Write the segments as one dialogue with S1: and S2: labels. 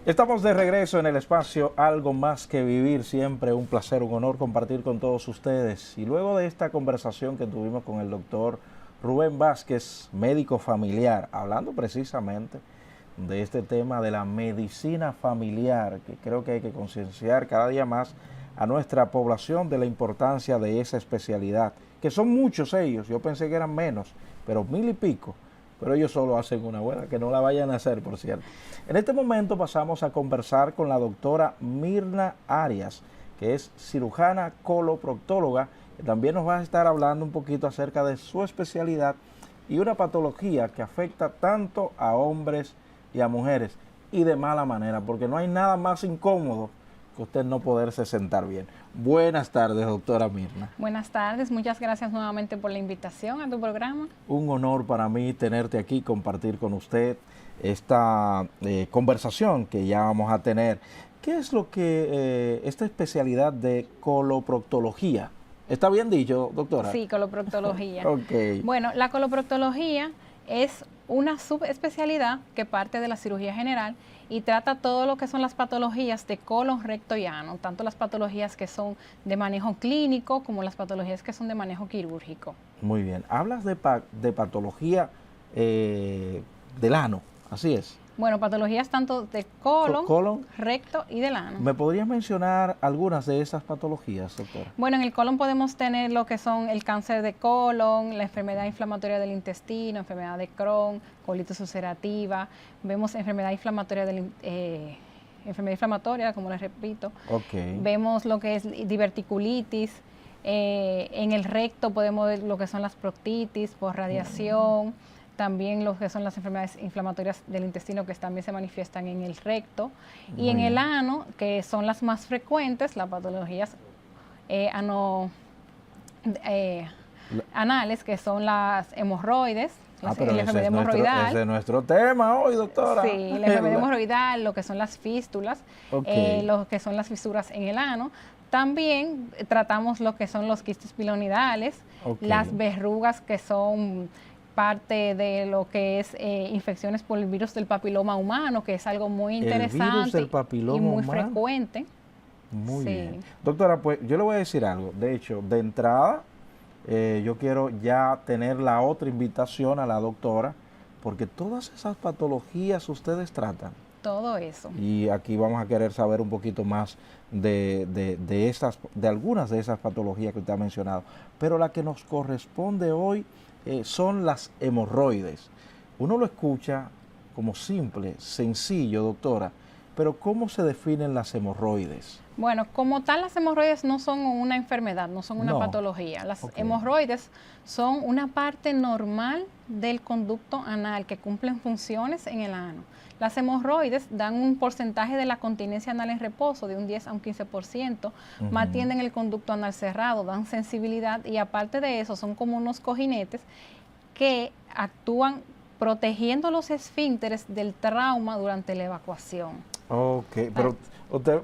S1: Estamos de regreso en el espacio Algo Más que Vivir. Siempre un placer, un honor compartir con todos ustedes. Y luego de esta conversación que tuvimos con el doctor Rubén Vázquez, médico familiar, hablando precisamente de este tema de la medicina familiar, que creo que hay que concienciar cada día más a nuestra población de la importancia de esa especialidad, que son muchos ellos. Yo pensé que eran menos, pero 1000 y pico. Pero ellos solo hacen una buena, que no la vayan a hacer, por cierto. En este momento pasamos a conversar con la doctora Mirna Arias, que es cirujana coloproctóloga, que también nos va a estar hablando un poquito acerca de su especialidad y una patología que afecta tanto a hombres y a mujeres, y de mala manera, porque no hay nada más incómodo que usted no poderse sentar bien. Buenas tardes, doctora Mirna.
S2: Buenas tardes, muchas gracias nuevamente por la invitación a tu programa.
S1: Un honor para mí tenerte aquí, compartir con usted esta conversación que ya vamos a tener. ¿Qué es lo que esta especialidad de coloproctología? ¿Está bien dicho, doctora?
S2: Sí, coloproctología.
S1: Ok.
S2: Bueno, la coloproctología es una subespecialidad que parte de la cirugía general y trata todo lo que son las patologías de colon, recto y ano, tanto las patologías que son de manejo clínico como las patologías que son de manejo quirúrgico.
S1: Muy bien. Hablas de patología del ano, así es.
S2: Bueno, patologías tanto de colon, recto y del ano.
S1: ¿Me podrías mencionar algunas de esas patologías, doctora?
S2: Bueno, en el colon podemos tener lo que son el cáncer de colon, la enfermedad inflamatoria del intestino, enfermedad de Crohn, colitis ulcerativa, vemos enfermedad inflamatoria como les repito.
S1: Okay.
S2: Vemos lo que es diverticulitis, en el recto podemos ver lo que son las proctitis por radiación. También lo que son las enfermedades inflamatorias del intestino que también se manifiestan en el recto. Y en el ano, que son las más frecuentes, las patologías anales, que son las hemorroides, la enfermedad hemorroidal.
S1: Ese es nuestro tema hoy, doctora.
S2: Sí, la enfermedad hemorroidal, lo que son las fístulas, lo que son las fisuras en el ano. También tratamos lo que son los quistes pilonidales, las verrugas que son parte de lo que es infecciones por el virus del papiloma humano, que es algo muy interesante
S1: el virus del papiloma
S2: y muy
S1: humano.
S2: Frecuente.
S1: Muy bien. Doctora, pues yo le voy a decir algo. De hecho, de entrada, yo quiero ya tener la otra invitación a la doctora, porque todas esas patologías ustedes tratan.
S2: Todo eso.
S1: Y aquí vamos a querer saber un poquito más de algunas de esas patologías que usted ha mencionado. Pero la que nos corresponde hoy son las hemorroides. Uno lo escucha como simple, sencillo, doctora, pero ¿cómo se definen las hemorroides?
S2: Bueno, como tal, las hemorroides no son una enfermedad, no son una patología. Las hemorroides son una parte normal del conducto anal que cumplen funciones en el ano. Las hemorroides dan un porcentaje de la continencia anal en reposo de un 10 a un 15%, mantienen el conducto anal cerrado, dan sensibilidad y aparte de eso son como unos cojinetes que actúan protegiendo los esfínteres del trauma durante la evacuación.
S1: Ok, pero usted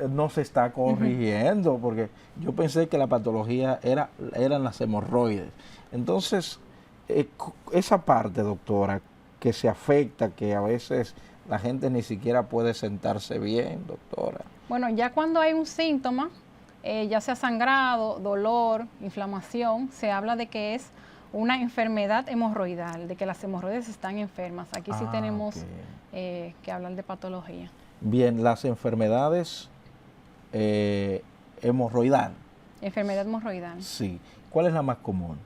S1: no se está corrigiendo porque yo pensé que la patología eran las hemorroides. Entonces, esa parte, doctora, que se afecta, que a veces la gente ni siquiera puede sentarse bien, doctora.
S2: Bueno, ya cuando hay un síntoma, ya sea sangrado, dolor, inflamación, se habla de que es una enfermedad hemorroidal, de que las hemorroides están enfermas. Aquí sí tenemos que hablar de patología.
S1: Bien, las enfermedades hemorroidal.
S2: Enfermedad hemorroidal.
S1: Sí. ¿Cuál es la más común?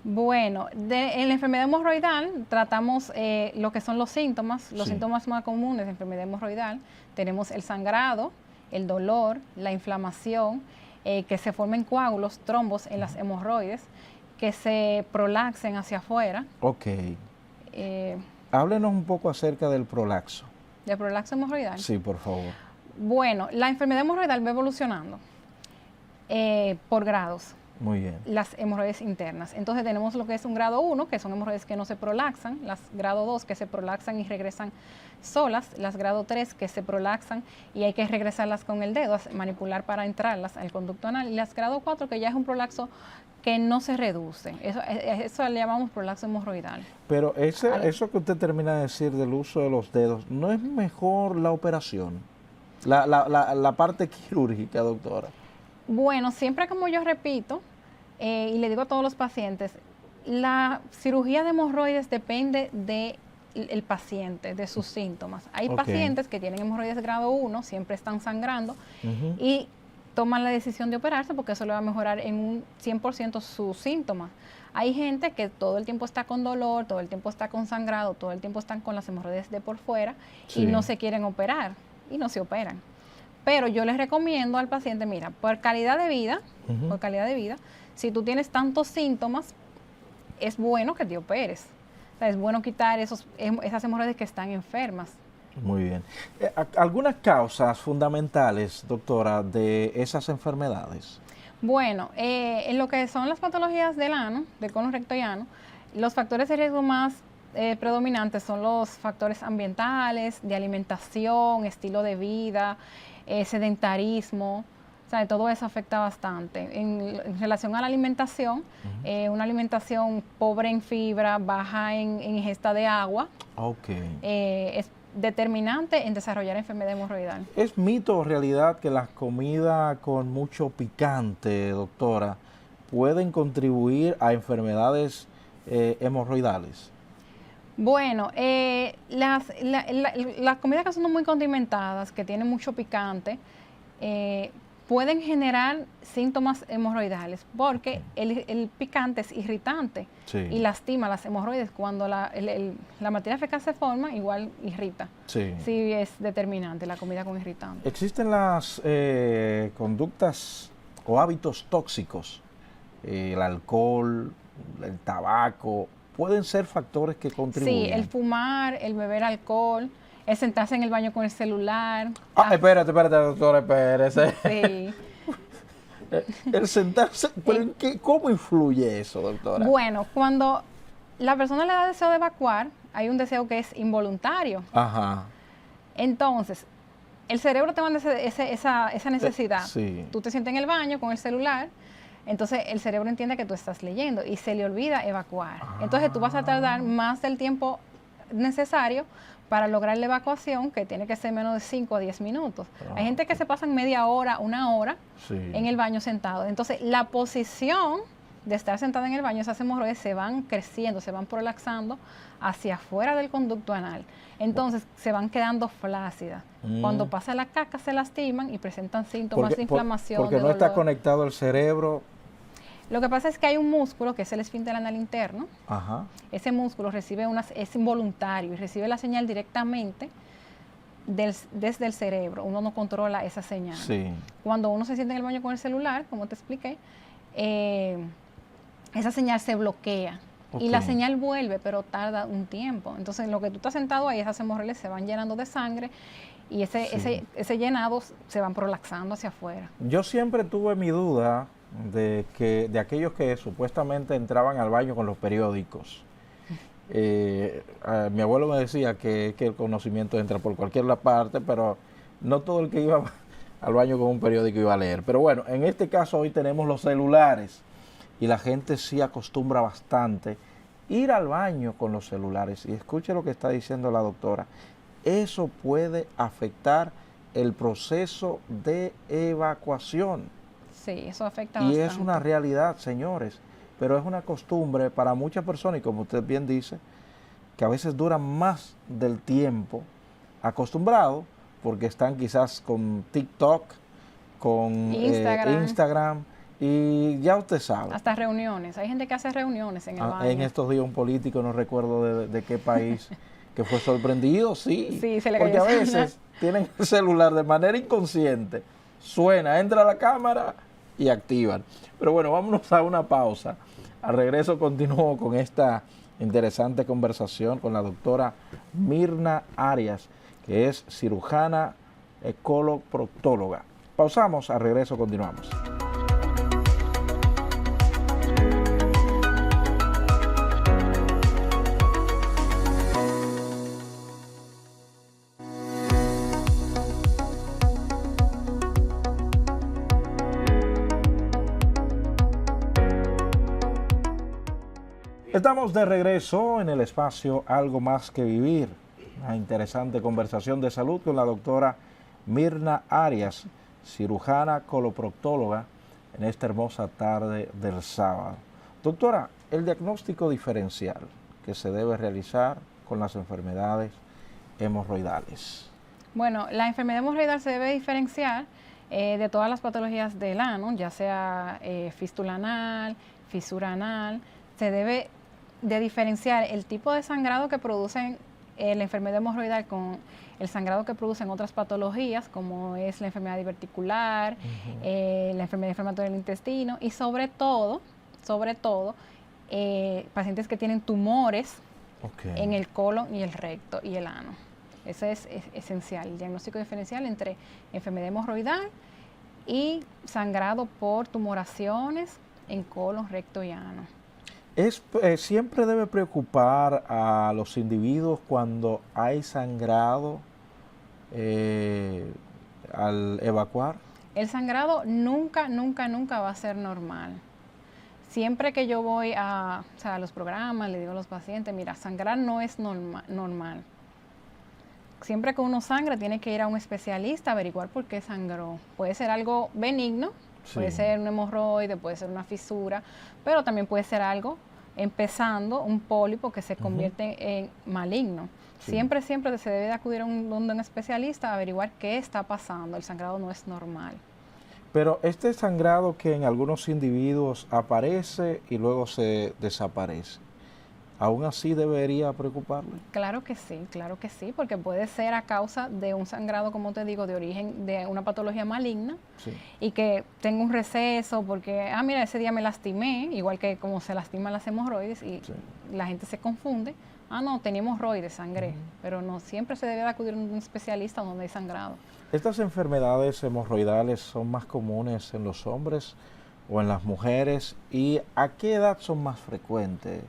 S2: Bueno, en la enfermedad hemorroidal tratamos lo que son los síntomas. Los síntomas más comunes de enfermedad hemorroidal tenemos el sangrado, el dolor, la inflamación, que se formen coágulos, trombos en las hemorroides, que se prolaxen hacia afuera.
S1: Ok. Háblenos un poco acerca del prolaxo.
S2: ¿Del prolaxo hemorroidal?
S1: Sí, por favor.
S2: Bueno, la enfermedad hemorroidal va evolucionando por grados.
S1: Muy bien.
S2: las hemorroides internas. Entonces tenemos lo que es un grado 1, que son hemorroides que no se prolaxan, las grado 2 que se prolaxan y regresan solas, las grado 3 que se prolaxan y hay que regresarlas con el dedo, manipular para entrarlas al conducto anal, y las grado 4 que ya es un prolaxo que no se reduce. Eso le llamamos prolaxo hemorroidal.
S1: Pero eso que usted termina de decir del uso de los dedos, ¿no es mejor la operación? La parte quirúrgica, doctora.
S2: Bueno, siempre como yo repito, y le digo a todos los pacientes, la cirugía de hemorroides depende del paciente, de sus síntomas. Hay pacientes que tienen hemorroides grado 1, siempre están sangrando, y toman la decisión de operarse porque eso le va a mejorar en un 100% sus síntomas. Hay gente que todo el tiempo está con dolor, todo el tiempo está con sangrado, todo el tiempo están con las hemorroides de por fuera y no se quieren operar y no se operan. Pero yo les recomiendo al paciente, mira, por calidad de vida, si tú tienes tantos síntomas, es bueno que te operes. O sea, es bueno quitar esas hemorroides que están enfermas.
S1: Muy bien. ¿Algunas causas fundamentales, doctora, de esas enfermedades?
S2: Bueno, en lo que son las patologías del ano, del cono recto y ano, los factores de riesgo más predominantes son los factores ambientales, de alimentación, estilo de vida, sedentarismo. O sea, todo eso afecta bastante. En relación a la alimentación, una alimentación pobre en fibra, baja en ingesta de agua, es determinante en desarrollar enfermedad hemorroidal.
S1: ¿Es mito o realidad que las comidas con mucho picante, doctora, pueden contribuir a enfermedades hemorroidales?
S2: Bueno, las comidas que son muy condimentadas, que tienen mucho picante, pueden generar síntomas hemorroidales porque el picante es irritante y lastima las hemorroides. Cuando la materia fecal se forma, igual irrita. Sí, es determinante la comida con irritante.
S1: ¿Existen las conductas o hábitos tóxicos? El alcohol, el tabaco, ¿pueden ser factores que contribuyen?
S2: Sí, el fumar, el beber alcohol, el sentarse en el baño con el celular.
S1: Espérate, doctora, espérese.
S2: Sí.
S1: El sentarse, ¿cómo influye eso, doctora?
S2: Bueno, cuando la persona le da deseo de evacuar, hay un deseo que es involuntario.
S1: Ajá.
S2: Entonces, el cerebro te manda esa necesidad.
S1: Sí.
S2: Tú te sientes en el baño con el celular, entonces el cerebro entiende que tú estás leyendo y se le olvida evacuar. Entonces tú vas a tardar más del tiempo necesario para lograr la evacuación, que tiene que ser menos de 5 a 10 minutos. Hay gente que se pasan media hora, una hora en el baño sentado. Entonces, la posición de estar sentada en el baño, esas hemorroides se van creciendo, se van prolaxando hacia afuera del conducto anal. Entonces, se van quedando flácidas. Cuando pasa la caca, se lastiman y presentan síntomas de inflamación,
S1: porque
S2: de dolor.
S1: No está conectado el cerebro.
S2: Lo que pasa es que hay un músculo que es el esfínter anal interno.
S1: Ajá.
S2: Ese músculo es involuntario y recibe la señal directamente desde el cerebro. Uno no controla esa señal.
S1: Sí.
S2: Cuando uno se siente en el baño con el celular, como te expliqué, esa señal se bloquea. Y la señal vuelve, pero tarda un tiempo. Entonces, lo que tú estás sentado ahí, esas hemorroides se van llenando de sangre y ese llenado se van prolaxando hacia afuera.
S1: Yo siempre tuve mi duda de aquellos que supuestamente entraban al baño con los periódicos. Mi abuelo me decía que el conocimiento entra por cualquier parte, pero no todo el que iba al baño con un periódico iba a leer. Pero bueno, en este caso hoy tenemos los celulares y la gente sí acostumbra bastante ir al baño con los celulares. Y escuche lo que está diciendo la doctora. Eso puede afectar el proceso de evacuación.
S2: Sí, eso afecta bastante.
S1: Y es una realidad, señores, pero es una costumbre para muchas personas, y como usted bien dice, que a veces duran más del tiempo acostumbrado, porque están quizás con TikTok, con Instagram, y ya usted sabe.
S2: Hasta reuniones, hay gente que hace reuniones en el baño.
S1: En estos días un político, no recuerdo de qué país, que fue sorprendido, sí,
S2: se le
S1: porque a veces tienen el celular de manera inconsciente, suena, entra a la cámara y activan. Pero bueno, vámonos a una pausa. Al regreso continúo con esta interesante conversación con la doctora Mirna Arias, que es cirujana coloproctóloga. Pausamos, al regreso continuamos. Estamos de regreso en el espacio Algo Más que Vivir. Una interesante conversación de salud con la doctora Mirna Arias, cirujana coloproctóloga, en esta hermosa tarde del sábado. Doctora, el diagnóstico diferencial que se debe realizar con las enfermedades hemorroidales.
S2: Bueno, la enfermedad hemorroidal se debe diferenciar de todas las patologías del ano, ya sea fístula anal, fisura anal. Se debe de diferenciar el tipo de sangrado que producen la enfermedad hemorroidal con el sangrado que producen otras patologías, como es la enfermedad diverticular, la enfermedad inflamatoria del intestino y sobre todo, pacientes que tienen tumores en el colon y el recto y el ano. Eso es esencial, el diagnóstico diferencial entre enfermedad hemorroidal y sangrado por tumoraciones en colon, recto y ano.
S1: Siempre debe preocupar a los individuos cuando hay sangrado al evacuar.
S2: El sangrado nunca va a ser normal. Siempre que yo voy a los programas, le digo a los pacientes, mira, sangrar no es normal. Siempre que uno sangra tiene que ir a un especialista a averiguar por qué sangró. Puede ser algo benigno, sí, puede ser un hemorroide, puede ser una fisura, pero también puede ser algo empezando, un pólipo que se convierte en maligno. Sí. Siempre se debe de acudir a un especialista a averiguar qué está pasando. El sangrado no es normal.
S1: Pero este sangrado que en algunos individuos aparece y luego se desaparece, ¿aún así debería preocuparle?
S2: Claro que sí, porque puede ser a causa de un sangrado, como te digo, de origen de una patología maligna, sí, y que tenga un receso porque, mira, ese día me lastimé, igual que como se lastiman las hemorroides y sí, la gente se confunde. No, tenía hemorroides, sangré, pero no, siempre se debe de acudir a un especialista donde hay sangrado.
S1: ¿Estas enfermedades hemorroidales son más comunes en los hombres o en las mujeres? ¿Y a qué edad son más frecuentes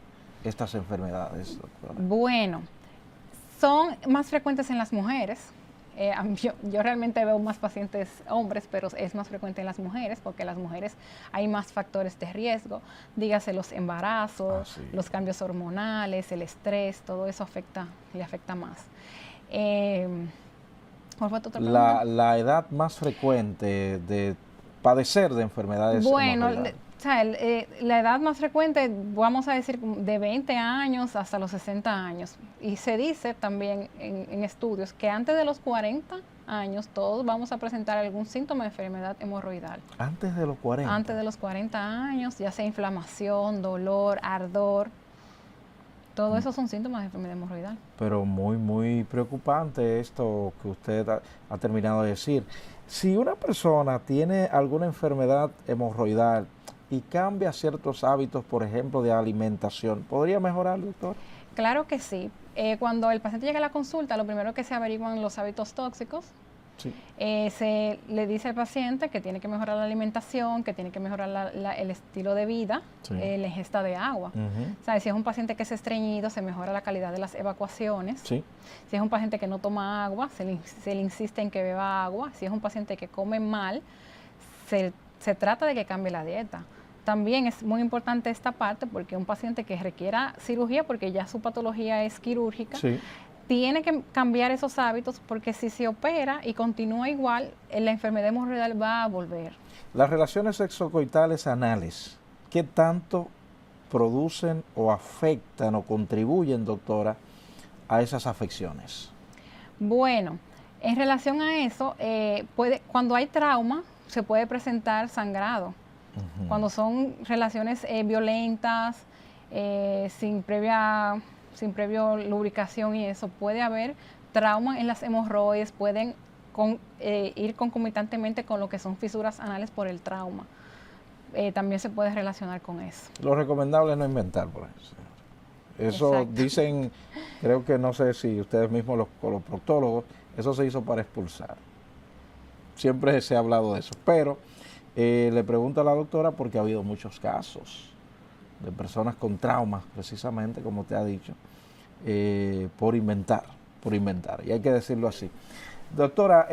S1: estas enfermedades, doctora?
S2: Bueno, son más frecuentes en las mujeres. Yo realmente veo más pacientes hombres, pero es más frecuente en las mujeres porque en las mujeres hay más factores de riesgo, dígase los embarazos, sí, los cambios hormonales, el estrés, todo eso le afecta más.
S1: ¿Cuál fue tu otra pregunta? La edad más frecuente de padecer de enfermedades hemorroidales.
S2: La edad más frecuente, vamos a decir, de 20 años hasta los 60 años. Y se dice también en estudios que antes de los 40 años todos vamos a presentar algún síntoma de enfermedad hemorroidal.
S1: ¿Antes de los 40?
S2: Antes de los 40 años, ya sea inflamación, dolor, ardor. Todo eso son síntomas de enfermedad hemorroidal.
S1: Pero muy preocupante esto que usted ha terminado de decir. Si una persona tiene alguna enfermedad hemorroidal y cambia ciertos hábitos, por ejemplo, de alimentación, ¿podría mejorar, doctor?
S2: Claro que sí. Cuando el paciente llega a la consulta, lo primero que se averiguan los hábitos tóxicos. Sí. Se le dice al paciente que tiene que mejorar la alimentación, que tiene que mejorar el estilo de vida, sí, la ingesta de agua. Si es un paciente que es estreñido, se mejora la calidad de las evacuaciones. Sí. Si es un paciente que no toma agua, se le insiste en que beba agua. Si es un paciente que come mal, se trata de que cambie la dieta. También es muy importante esta parte porque un paciente que requiera cirugía, porque ya su patología es quirúrgica, sí, tiene que cambiar esos hábitos porque si se opera y continúa igual, la enfermedad hemorroidal va a volver.
S1: Las relaciones sexocoitales anales, ¿qué tanto producen o afectan o contribuyen, doctora, a esas afecciones?
S2: Bueno, en relación a eso, cuando hay trauma, se puede presentar sangrado. Cuando son relaciones violentas, sin previa lubricación y eso, puede haber trauma en las hemorroides, pueden ir concomitantemente con lo que son fisuras anales por el trauma. También se puede relacionar con eso.
S1: Lo recomendable es no inventar, por eso. Eso exacto, dicen, creo que no sé si ustedes mismos los proctólogos, eso se hizo para expulsar. Siempre se ha hablado de eso, pero le pregunto a la doctora porque ha habido muchos casos de personas con traumas, precisamente, como te ha dicho, por inventar, y hay que decirlo así. Doctora,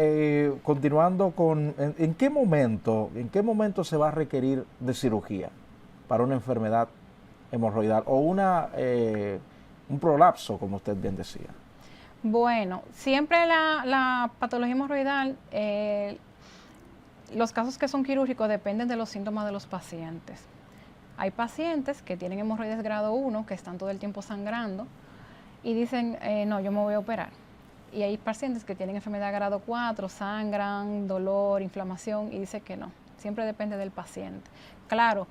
S1: continuando con, ¿en qué momento se va a requerir de cirugía para una enfermedad hemorroidal o un prolapso, como usted bien decía?
S2: Bueno, siempre la patología hemorroidal, los casos que son quirúrgicos dependen de los síntomas de los pacientes. Hay pacientes que tienen hemorroides grado 1, que están todo el tiempo sangrando y dicen, no, yo me voy a operar. Y hay pacientes que tienen enfermedad grado 4, sangran, dolor, inflamación, y dicen que no. Siempre depende del paciente. Claro,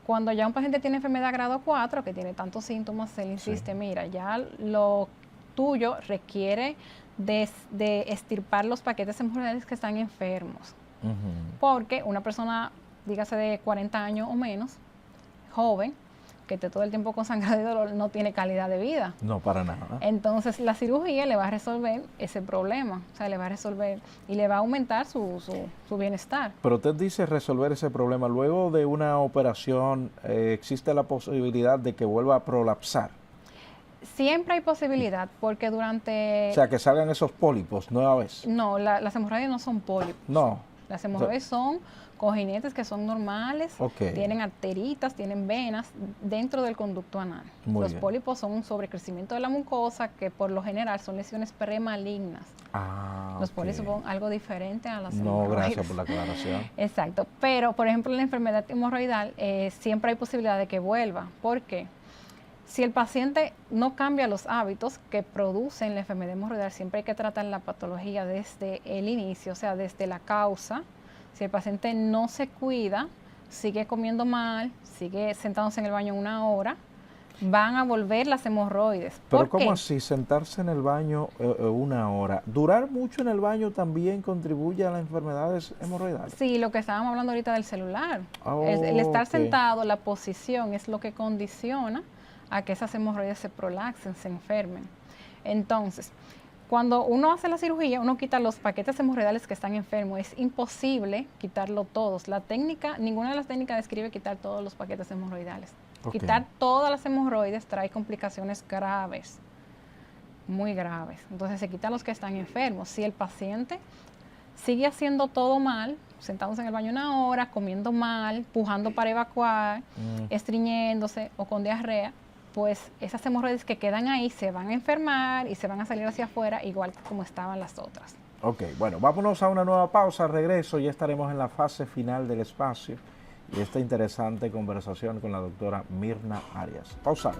S2: cuando ya un paciente tiene enfermedad grado 4, que tiene tantos síntomas, se le insiste, mira, ya lo tuyo requiere de extirpar los paquetes hemorroidales que están enfermos. Porque una persona, dígase de 40 años o menos, joven, que esté todo el tiempo con sangrado y dolor, no tiene calidad de vida.
S1: No, para nada.
S2: Entonces la cirugía le va a resolver ese problema, o sea, le va a resolver y le va a aumentar su bienestar.
S1: Pero usted dice resolver ese problema. Luego de una operación, ¿existe la posibilidad de que vuelva a prolapsar?
S2: Siempre hay posibilidad, porque durante...
S1: O sea, que salgan esos pólipos nueva vez.
S2: No, las hemorroides no son pólipos.
S1: No.
S2: Las hemorroides son cojinetes que son normales, tienen arteritas, tienen venas dentro del conducto anal. Los pólipos son un sobrecrecimiento de la mucosa que por lo general son lesiones premalignas. Los pólipos son algo diferente a las hemorroides.
S1: No, gracias por la aclaración.
S2: Exacto, pero por ejemplo en la enfermedad hemorroidal siempre hay posibilidad de que vuelva. ¿Por qué? Si el paciente no cambia los hábitos que producen la enfermedad hemorroidal, siempre hay que tratar la patología desde el inicio, o sea, desde la causa. Si el paciente no se cuida, sigue comiendo mal, sigue sentándose en el baño 1 hora, van a volver las hemorroides.
S1: ¿Pero cómo así? Sentarse en el baño 1 hora. ¿Durar mucho en el baño también contribuye a las enfermedades hemorroidales?
S2: Sí, lo que estábamos hablando ahorita del celular. El estar sentado, la posición es lo que condiciona a que esas hemorroides se prolapsen, se enfermen. Entonces, cuando uno hace la cirugía, uno quita los paquetes hemorroidales que están enfermos. Es imposible quitarlo todos. La técnica, ninguna de las técnicas describe quitar todos los paquetes hemorroidales. Quitar todas las hemorroides trae complicaciones graves, muy graves. Entonces se quitan los que están enfermos. Si el paciente sigue haciendo todo mal, sentándose en el baño 1 hora, comiendo mal, pujando para evacuar, estreñiéndose o con diarrea, pues esas hemorroides que quedan ahí se van a enfermar y se van a salir hacia afuera igual como estaban las otras.
S1: Ok, bueno, vámonos a una nueva pausa, regreso, ya estaremos en la fase final del espacio y esta interesante conversación con la doctora Mirna Arias. Pausamos.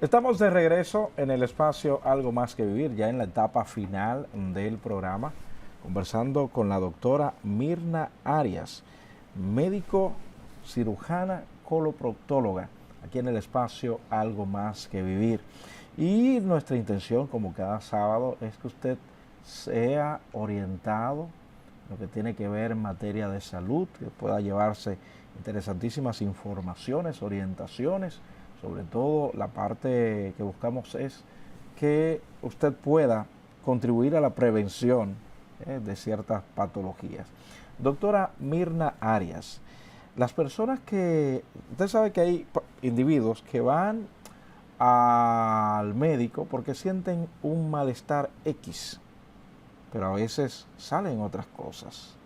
S1: Estamos de regreso en el espacio Algo Más que Vivir, ya en la etapa final del programa, conversando con la doctora Mirna Arias, médico cirujana coloproctóloga, aquí en el espacio Algo Más que Vivir. Y nuestra intención, como cada sábado, es que usted sea orientado en lo que tiene que ver en materia de salud, que pueda llevarse interesantísimas informaciones, orientaciones. Sobre todo la parte que buscamos es que usted pueda contribuir a la prevención de ciertas patologías. Doctora Mirna Arias, las personas que, usted sabe que hay individuos que van al médico porque sienten un malestar X, pero a veces salen otras cosas.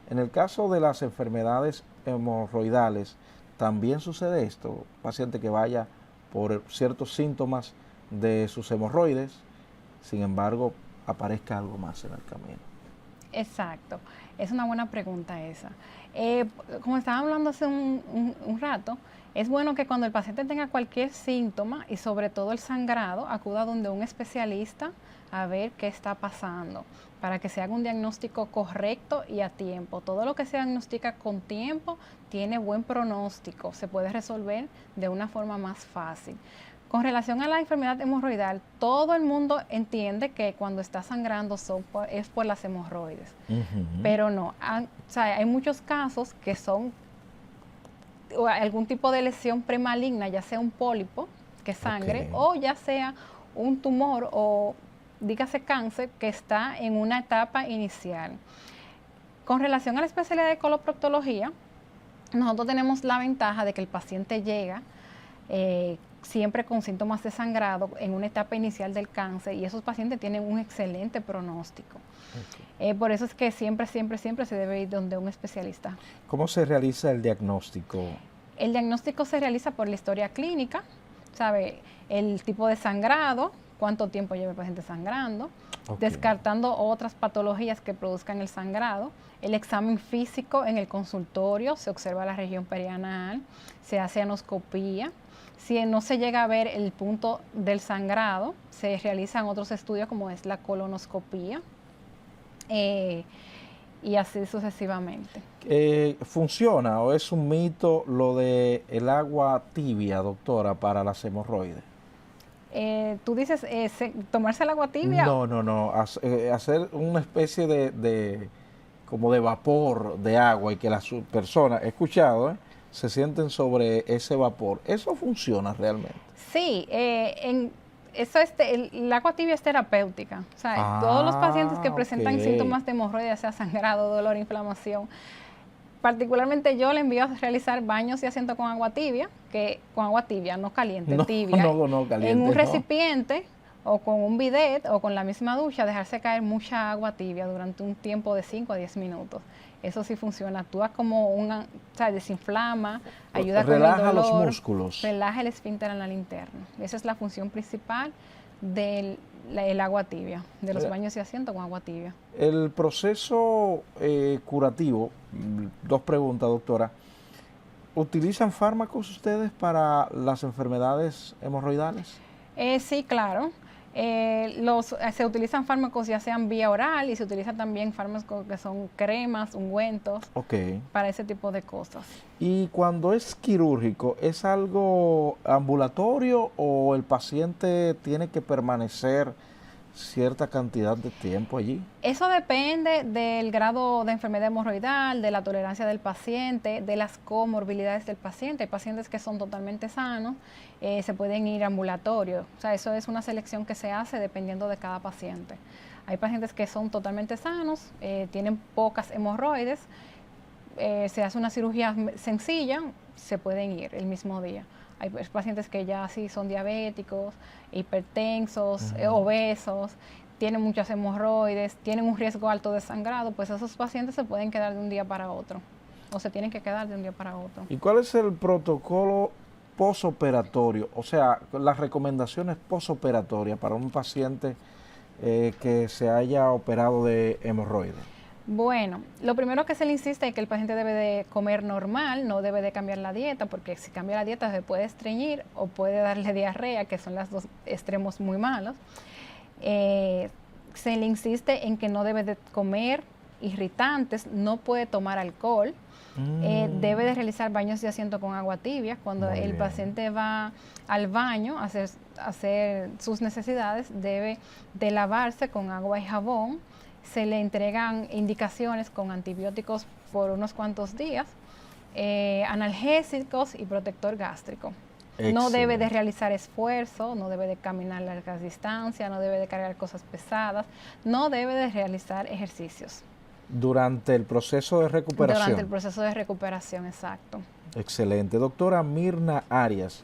S1: En el caso de las enfermedades hemorroidales, también sucede esto, paciente que vaya por ciertos síntomas de sus hemorroides, sin embargo, aparezca algo más en el camino.
S2: Exacto, es una buena pregunta esa. Como estaba hablando hace un rato, es bueno que cuando el paciente tenga cualquier síntoma y sobre todo el sangrado, acuda donde un especialista a ver qué está pasando, para que se haga un diagnóstico correcto y a tiempo. Todo lo que se diagnostica con tiempo tiene buen pronóstico, se puede resolver de una forma más fácil. Con relación a la enfermedad hemorroidal, todo el mundo entiende que cuando está sangrando es por las hemorroides, pero no. Hay muchos casos que son algún tipo de lesión premaligna, ya sea un pólipo que sangre o ya sea un tumor o dígase cáncer que está en una etapa inicial. Con relación a la especialidad de coloproctología, nosotros tenemos la ventaja de que el paciente llega siempre con síntomas de sangrado en una etapa inicial del cáncer, y esos pacientes tienen un excelente pronóstico. Okay. Por eso es que siempre se debe ir donde un especialista.
S1: ¿Cómo se realiza el diagnóstico?
S2: El diagnóstico se realiza por la historia clínica, ¿sabe? El tipo de sangrado, cuánto tiempo lleva el paciente sangrando, okay, descartando otras patologías que produzcan el sangrado. El examen físico en el consultorio, se observa la región perianal, se hace anoscopía. Si no se llega a ver el punto del sangrado, se realizan otros estudios como es la colonoscopía y así sucesivamente.
S1: ¿Funciona o es un mito lo de el agua tibia, doctora, para las hemorroides?
S2: ¿Tú dices tomarse el agua tibia?
S1: No. Hacer una especie de como de vapor de agua y que las personas, he escuchado, se sienten sobre ese vapor. ¿Eso funciona realmente?
S2: Sí, el agua tibia es terapéutica. O sea, todos los pacientes que presentan síntomas de hemorroides, sea sangrado, dolor, inflamación, particularmente yo le envío a realizar baños y asiento con agua tibia, no caliente, tibia,
S1: no caliente,
S2: en un recipiente o con un bidet o con la misma ducha, dejarse caer mucha agua tibia durante un tiempo de 5 a 10 minutos. Eso sí funciona, actúa como desinflama, ayuda con el dolor,
S1: relaja los músculos,
S2: relaja el esfínter anal interno. Esa es la función principal del agua tibia, de los baños y asientos con agua tibia.
S1: El proceso curativo, dos preguntas, doctora. ¿Utilizan fármacos ustedes para las enfermedades hemorroidales?
S2: Sí, claro. Se utilizan fármacos ya sean vía oral, y se utilizan también fármacos que son cremas, ungüentos, para ese tipo de cosas.
S1: ¿Y cuando es quirúrgico, es algo ambulatorio o el paciente tiene que permanecer cierta cantidad de tiempo allí?
S2: Eso depende del grado de enfermedad hemorroidal, de la tolerancia del paciente, de las comorbilidades del paciente. Hay pacientes que son totalmente sanos, se pueden ir ambulatorio. O sea, eso es una selección que se hace dependiendo de cada paciente. Hay pacientes que son totalmente sanos, tienen pocas hemorroides, se hace una cirugía sencilla, se pueden ir el mismo día. Hay pacientes que ya sí son diabéticos, hipertensos, obesos, tienen muchas hemorroides, tienen un riesgo alto de sangrado, pues esos pacientes se pueden quedar de un día para otro, o se tienen que quedar de un día para otro.
S1: ¿Y cuál es el protocolo posoperatorio? O sea, las recomendaciones posoperatorias para un paciente que se haya operado de hemorroides.
S2: Bueno, lo primero que se le insiste es que el paciente debe de comer normal, no debe de cambiar la dieta, porque si cambia la dieta se puede estreñir o puede darle diarrea, que son los dos extremos muy malos. Se le insiste en que no debe de comer irritantes, no puede tomar alcohol, debe de realizar baños de asiento con agua tibia. Cuando el paciente va al baño a hacer sus necesidades, debe de lavarse con agua y jabón. Se le entregan indicaciones con antibióticos por unos cuantos días, analgésicos y protector gástrico. Excelente. No debe de realizar esfuerzo, no debe de caminar largas distancias, no debe de cargar cosas pesadas, no debe de realizar ejercicios.
S1: Durante el proceso de recuperación.
S2: Durante el proceso de recuperación, exacto.
S1: Excelente. Doctora Mirna Arias,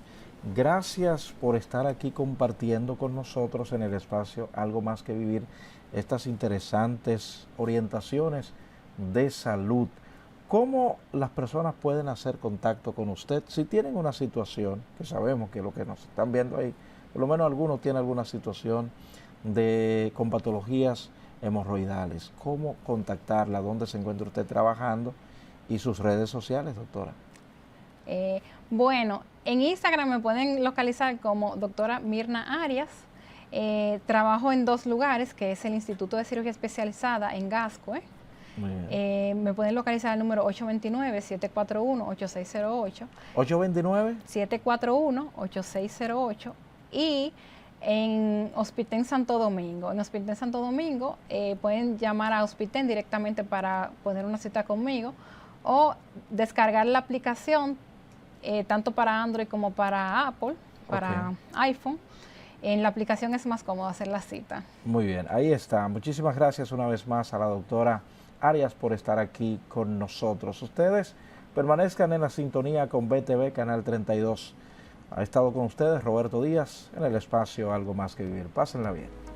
S1: gracias por estar aquí compartiendo con nosotros en el espacio Algo Más que Vivir estas interesantes orientaciones de salud. ¿Cómo las personas pueden hacer contacto con usted si tienen una situación, que sabemos que lo que nos están viendo ahí, por lo menos algunos tienen alguna situación con patologías hemorroidales? ¿Cómo contactarla? ¿Dónde se encuentra usted trabajando? Y sus redes sociales, doctora.
S2: Bueno, en Instagram me pueden localizar como doctora Mirna Arias. Trabajo en 2 lugares, que es el Instituto de Cirugía Especializada en Gascue. Me pueden localizar al número 829-741-8608.
S1: ¿829?
S2: 741-8608. Y en Hospitén Santo Domingo. En Hospitén Santo Domingo pueden llamar a Hospitén directamente para poner una cita conmigo, o descargar la aplicación tanto para Android como para Apple, para iPhone. En la aplicación es más cómodo hacer la cita.
S1: Muy bien, ahí está. Muchísimas gracias una vez más a la doctora Arias por estar aquí con nosotros. Ustedes Permanezcan en la sintonía con BTV Canal 32. Ha estado con ustedes Roberto Díaz en el espacio Algo Más que Vivir. Pásenla bien.